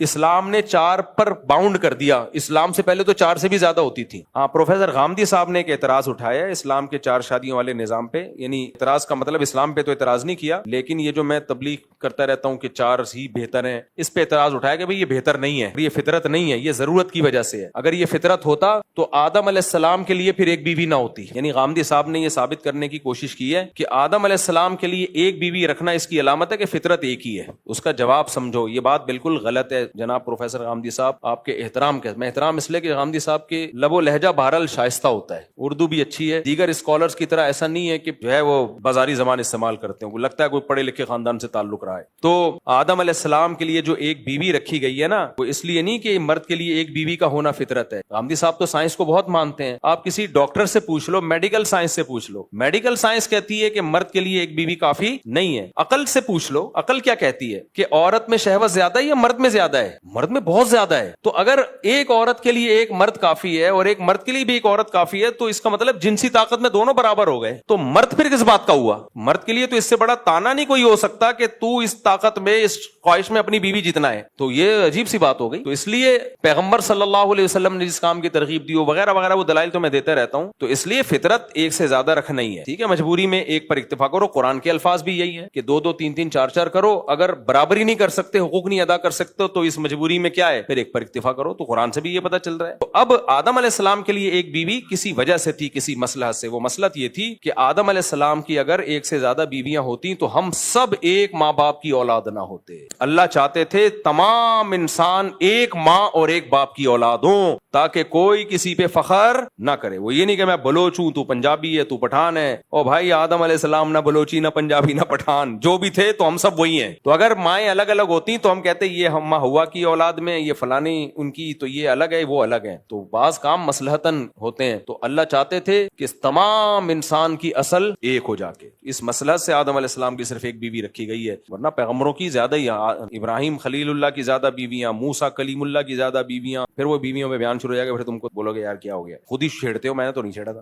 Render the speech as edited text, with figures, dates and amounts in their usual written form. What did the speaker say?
اسلام نے 4 پر باؤنڈ کر دیا. اسلام سے پہلے تو 4 سے بھی زیادہ ہوتی تھی. ہاں پروفیسر غامدی صاحب نے ایک اعتراض اٹھایا ہے اسلام کے 4 شادیوں والے نظام پہ. یعنی اعتراض کا مطلب اسلام پہ تو اعتراض نہیں کیا, لیکن یہ جو میں تبلیغ کرتا رہتا ہوں کہ 4 ہی بہتر ہیں, اس پہ اعتراض اٹھایا کہ بھئی یہ بہتر نہیں ہے, یہ فطرت نہیں ہے, یہ ضرورت کی وجہ سے ہے. اگر یہ فطرت ہوتا تو آدم علیہ السلام کے لیے پھر ایک بیوی نہ ہوتی. یعنی غامدی صاحب نے یہ ثابت کرنے کی کوشش کی ہے کہ آدم علیہ السلام کے لیے ایک بیوی رکھنا اس کی علامت ہے کہ فطرت ایک ہی ہے. اس کا جواب سمجھو, یہ بات بالکل غلط ہے جناب پروفیسر غامدی صاحب. آپ کے احترام کے, میں احترام اس لیے کہ غامدی صاحب کے لب و لہجہ بہرحال شائستہ ہوتا ہے, اردو بھی اچھی ہے, دیگر اسکالرز کی طرح ایسا نہیں ہے کہ جو ہے وہ بازاری زبان استعمال کرتے ہیں, وہ لگتا ہے کوئی پڑھے لکھے خاندان سے تعلق رہا ہے. تو آدم علیہ السلام کے لیے جو ایک بیوی رکھی گئی ہے نا, وہ اس لیے نہیں کہ مرد کے لیے ایک بیوی کا ہونا فطرت ہے. غامدی صاحب تو سائنس کو بہت مانتے ہیں. آپ کسی ڈاکٹر سے پوچھ لو, میڈیکل سائنس سے پوچھ لو, میڈیکل سائنس کہتی ہے کہ مرد کے لیے ایک بیوی کافی نہیں ہے. عقل سے پوچھ لو, عقل کیا کہتی ہے کہ عورت میں شہوت زیادہ ہے یا مرد میں زیادہ ہے؟ مرد میں بہت زیادہ ہے. تو اگر ایک عورت کے لیے ایک مرد کافی ہے اور ایک مرد کے لیے بھی ایک عورت کافی ہے, تو اس کا مطلب جنسی طاقت میں دونوں برابر ہو گئے. تو مرد پھر کس بات کا ہوا؟ مرد کے لیے تو اس سے بڑا تانا نہیں کوئی ہو سکتا کہ تو اس طاقت میں, اس خواہش میں اپنی بیوی جتنا ہے. تو یہ عجیب سی بات ہو گئی. تو اس لیے پیغمبر صلی اللہ علیہ وسلم نے جس کام کی ترغیب دی وغیرہ وغیرہ, وہ دلائل تو میں دیتا رہتا ہوں. تو اس لیے فطرت ایک سے زیادہ رکھنا ہی ہے. ٹھیک ہے, مجبوری میں ایک پر اکتفا کرو. قرآن کے الفاظ بھی یہی ہے کہ 2 2 3 3 4 4 کرو. اگر برابری نہیں کر سکتے, حقوق نہیں ادا کر سکتے, تو اس مجبوری میں کیا ہے, پھر ایک پر اکتفا کرو. تو قرآن سے بھی یہ پتہ چل رہا ہے. تو اب آدم علیہ السلام کے لیے ایک بیوی کسی وجہ سے تھی, کسی مصلحت سے. وہ مصلحت یہ تھی کہ آدم علیہ السلام کی اگر ایک سے زیادہ بیویاں ہوتی تو ہم سب ایک ماں باپ کی اولاد نہ ہوتے. اللہ چاہتے تھے تمام انسان ایک ماں اور ایک باپ کی اولاد ہوں, تاکہ کوئی کسی پہ فخر نہ کرے. وہ یہ نہیں کہ میں بلوچ ہوں, تو پنجابی ہے, تو پٹھان ہے. او بھائی, آدم علیہ السلام نہ بلوچی, نہ پنجابی, نہ پٹھان, جو بھی تھے تو ہم سب وہی ہیں. تو اگر مائیں الگ الگ ہوتی تو ہم کہتے یہ ہم ہوا کی اولاد میں, یہ فلانی ان کی, تو یہ الگ ہے, وہ الگ ہے. تو بعض کام مصلحتاً ہوتے ہیں. تو اللہ چاہتے تھے کہ تمام انسان کی اصل ایک ہو جا کے. اس مصلحت سے آدم علیہ السلام کی صرف ایک بیوی رکھی گئی ہے, ورنہ پیغمبروں کی زیادہ ہی, ابراہیم خلیل اللہ کی زیادہ بیویاں, موسیٰ کلیم اللہ کی زیادہ بیویاں. پھر وہ بیویوں میں بیان شروع ہو جائے گا, پھر تم کو بولو گے یار کیا ہو گیا, خود ہی چھیڑتے ہو, میں نے تو نہیں چھیڑا تھا.